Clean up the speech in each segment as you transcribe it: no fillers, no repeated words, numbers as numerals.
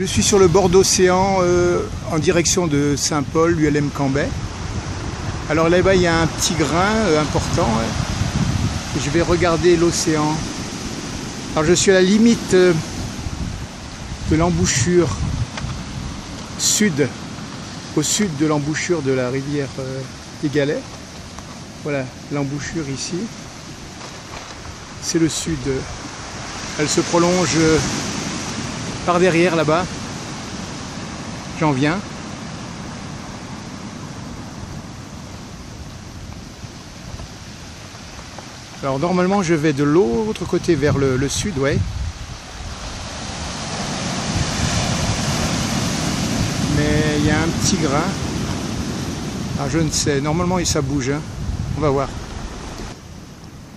Je suis sur le bord d'océan en direction de Saint-Paul, l'ULM Cambrai. Alors là-bas, il y a un petit grain important. Je vais regarder l'océan. Alors je suis à la limite de l'embouchure sud, au sud de l'embouchure de la rivière des Galets. Voilà l'embouchure ici. C'est le sud. Elle se prolonge par derrière là-bas. J'en viens. Alors normalement je vais de l'autre côté vers le sud, ouais. Mais il y a un petit grain. Alors je ne sais, normalement ça bouge, hein. On va voir.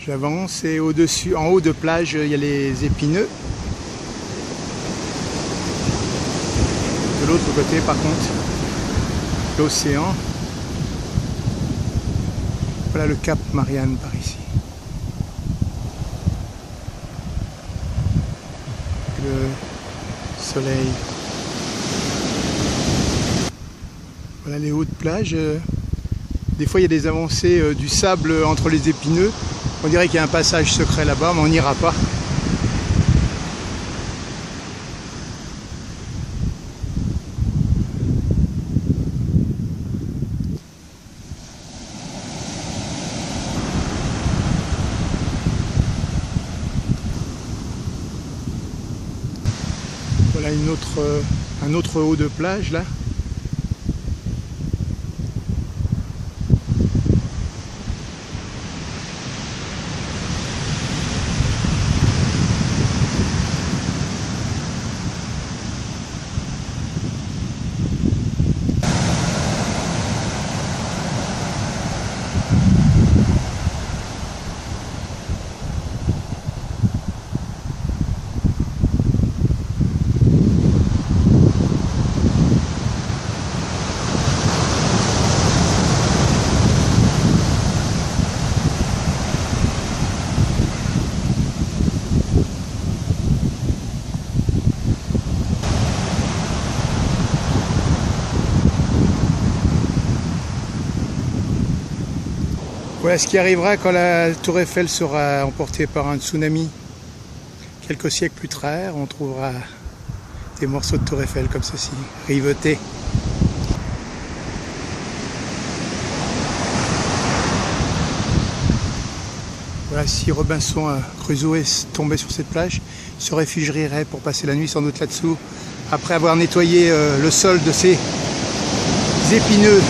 J'avance et au-dessus, en haut de plage, il y a les épineux. De l'autre côté par contre, l'océan. Voilà le cap Marianne par ici. Le soleil. Voilà les hautes plages. Des fois il y a des avancées du sable entre les épineux. On dirait qu'il y a un passage secret là-bas, mais on n'ira pas. Voilà un autre haut de plage là. Voilà ce qui arrivera quand la tour Eiffel sera emportée par un tsunami. Quelques siècles plus tard, on trouvera des morceaux de tour Eiffel comme ceci, rivetés. Voilà, si Robinson Crusoe tombait sur cette plage, il se réfugierait pour passer la nuit sans doute là-dessous, après avoir nettoyé le sol de ces épineux.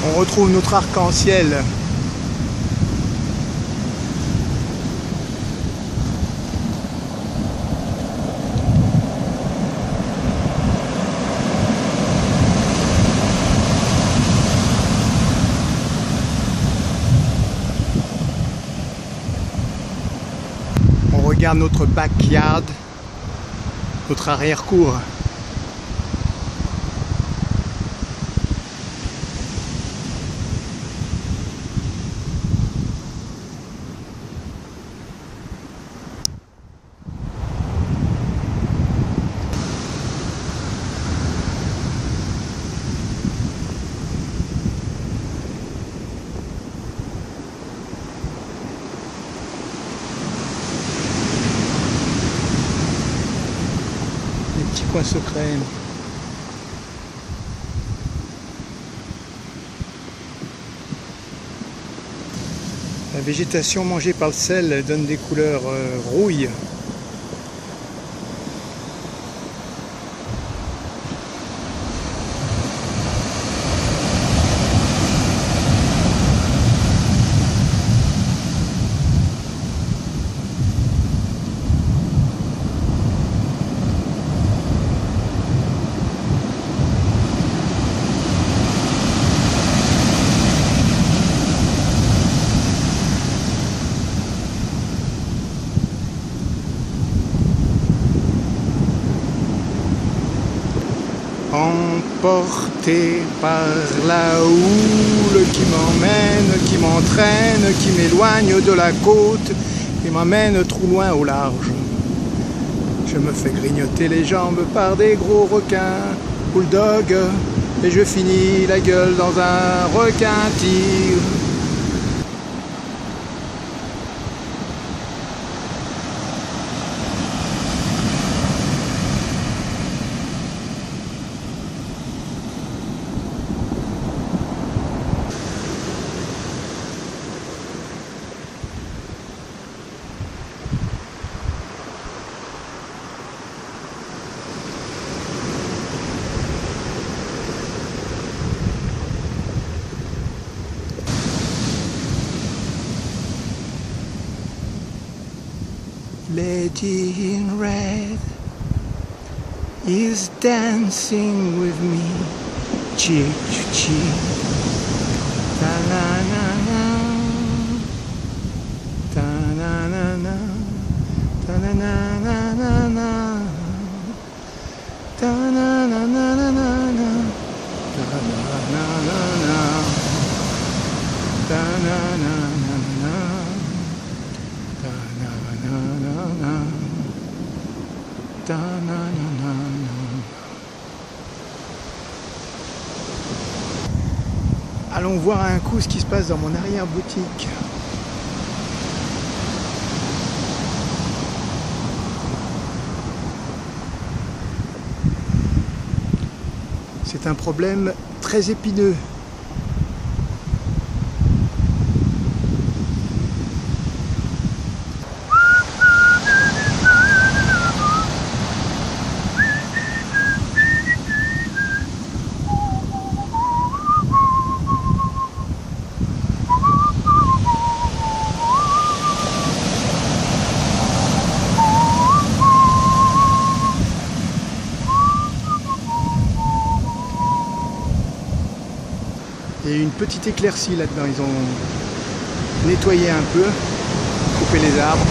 On retrouve notre arc-en-ciel. On regarde notre backyard, notre arrière-cour. Petit coin secret. La végétation mangée par le sel donne des couleurs rouille. emporté par la houle qui m'emmène, qui m'entraîne, qui m'éloigne de la côte, qui m'emmène trop loin au large. Je me fais grignoter les jambes par des gros requins, bulldog, et je finis la gueule dans un requin-tigre. Lady in red is dancing with me, cheek to cheek. Ta na na na, ta na na na, ta na na na na na, ta na na na na na, ta na na na na, ta na na na na. Allons voir un coup ce qui se passe dans mon arrière-boutique. C'est un problème très épineux. Et une petite éclaircie là-dedans, ils ont nettoyé un peu, coupé les arbres.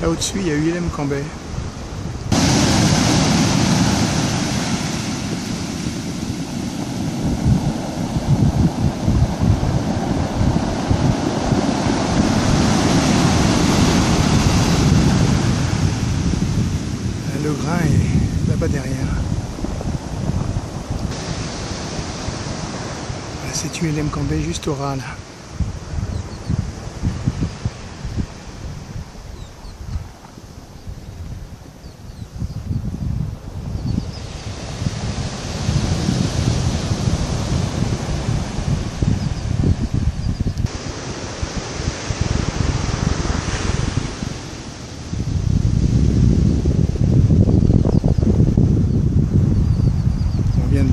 Là au-dessus, il y a ULM Cambay. Le grain est là-bas derrière. Voilà, c'est ULM Cambay juste au ras là.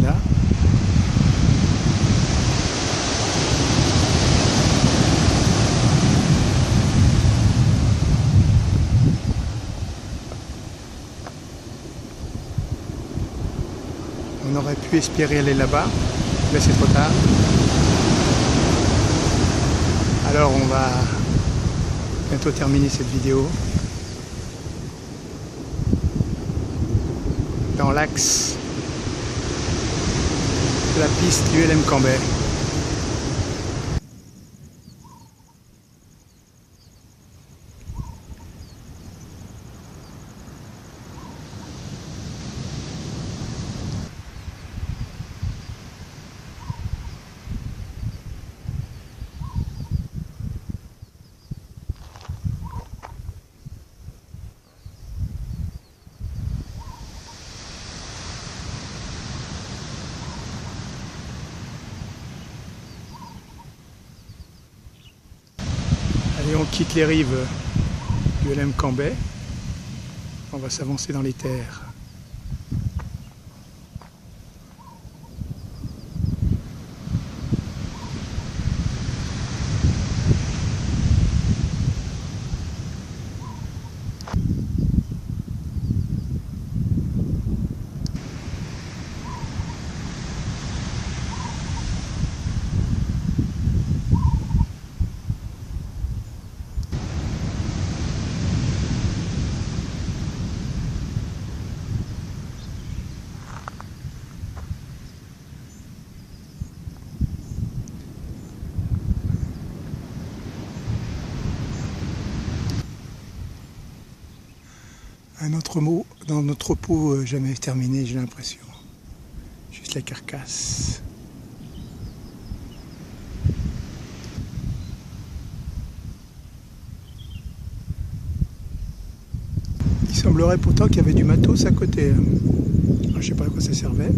Là. On aurait pu espérer aller là-bas, mais c'est trop tard. Alors on va bientôt terminer cette vidéo dans l'axe de la piste du ULM Cambay. Allez, on quitte les rives du ULM Cambay. On va s'avancer dans les terres. Un autre mot dans notre pot jamais terminé, j'ai l'impression. Juste la carcasse. Il semblerait pourtant qu'il y avait du matos à côté. Alors, je ne sais pas à quoi ça servait.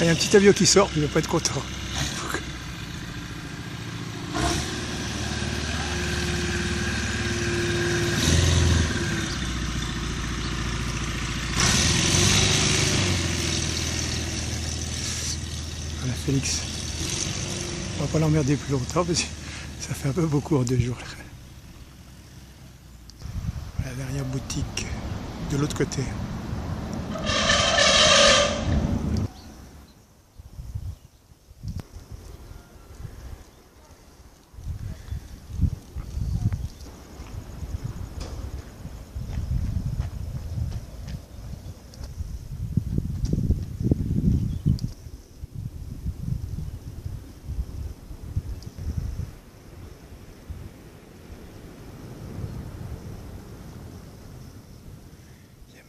Il y a un petit avion qui sort, il ne va pas être content. Voilà Félix. On va pas l'emmerder plus longtemps parce que ça fait un peu beaucoup en 2 jours. La dernière boutique de l'autre côté.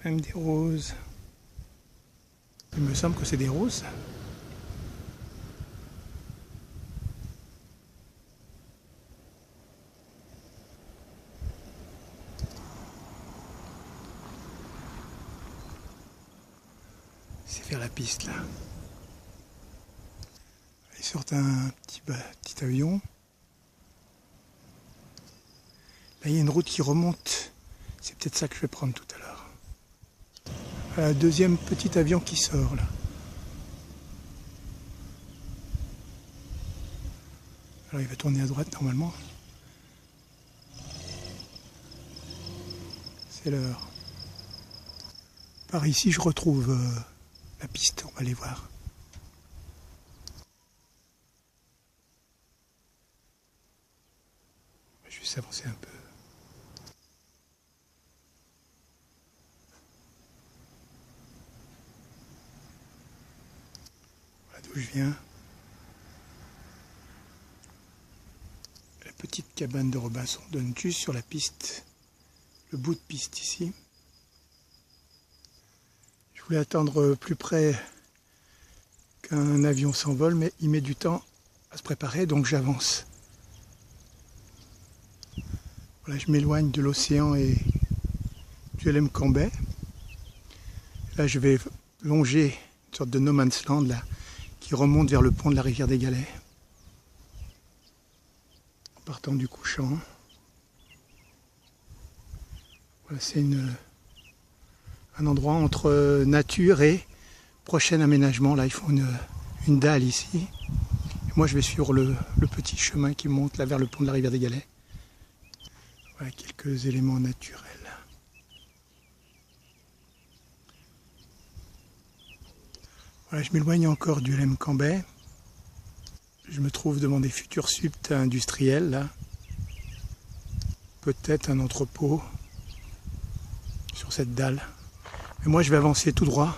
Même des roses. Il me semble que c'est des roses. C'est vers la piste là. Ils sortent un petit avion. Là il y a une route qui remonte. C'est peut-être ça que je vais prendre tout à l'heure. Un deuxième petit avion qui sort là. Alors il va tourner à droite normalement. C'est l'heure. Par ici je retrouve la piste, on va aller voir. Je vais juste avancer un peu. D'où je viens. La petite cabane de Robinson donne juste sur la piste, le bout de piste ici. Je voulais attendre plus près qu'un avion s'envole, mais il met du temps à se préparer, donc j'avance. Voilà, je m'éloigne de l'océan et du LM Cambay. Là, je vais longer une sorte de no man's land là, qui remonte vers le pont de la rivière des Galets, en partant du couchant. Voilà, c'est un endroit entre nature et prochain aménagement. Là, ils font une dalle ici. Et moi, je vais suivre le petit chemin qui monte là vers le pont de la rivière des Galets. Voilà quelques éléments naturels. Voilà, je m'éloigne encore du LM Cambay. Je me trouve devant des futurs sites industriels là. Peut-être un entrepôt sur cette dalle. Mais moi je vais avancer tout droit.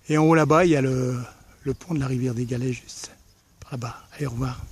Et en haut là-bas, il y a le pont de la rivière des Galets juste par là-bas. Allez, au revoir.